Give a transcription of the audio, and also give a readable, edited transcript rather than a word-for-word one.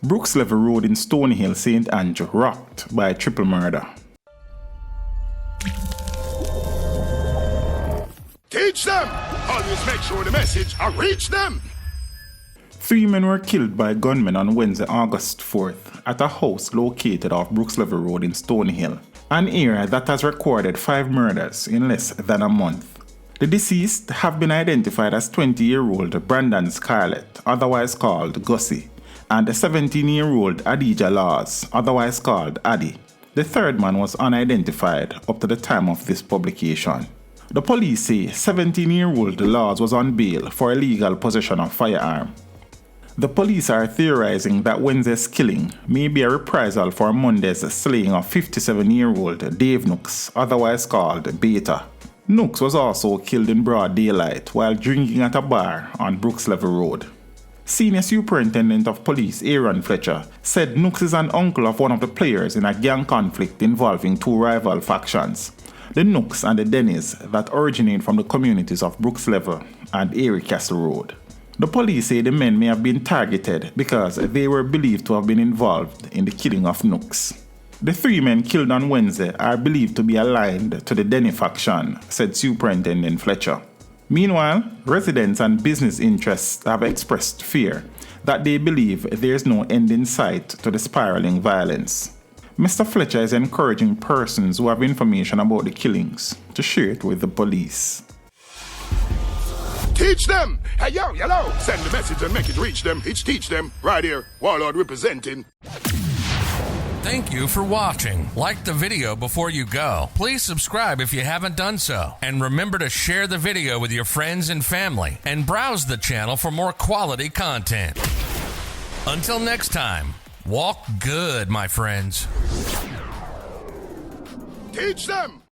Brooks Level Road in Stonehill, St. Andrew, rocked by a triple murder. Teach them! Always make sure the message reach them! 3 men were killed by gunmen on Wednesday, August 4th at a house located off Brooks Level Road in Stonehill, an area that has recorded 5 murders in less than a month. The deceased have been identified as 20-year-old Brandon Scarlett, otherwise called Gussie, and 17-year-old Adija Laws, otherwise called Addy. The third man was unidentified up to the time of this publication. The police say 17-year-old Laws was on bail for illegal possession of firearm. The police are theorizing that Wednesday's killing may be a reprisal for Monday's slaying of 57-year-old Dave Nooks, otherwise called Beta. Nooks was also killed in broad daylight while drinking at a bar on Brooks Level Road. Senior Superintendent of Police Aaron Fletcher said Nooks is an uncle of one of the players in a gang conflict involving 2 rival factions, the Nooks and the Dennis, that originate from the communities of Brooks Level and Erie Castle Road. The police say the men may have been targeted because they were believed to have been involved in the killing of Nooks. The 3 men killed on Wednesday are believed to be aligned to the Denny faction, said Superintendent Fletcher. Meanwhile, residents and business interests have expressed fear that they believe there is no end in sight to the spiraling violence. Mr. Fletcher is encouraging persons who have information about the killings to share it with the police. Teach them! Hey, yo, hello! Send the message and make it reach them. It's teach them. Right here, Warlord representing. Thank you for watching. Like the video before you go. Please subscribe if you haven't done so. And remember to share the video with your friends and family. And browse the channel for more quality content. Until next time, walk good, my friends. Teach them!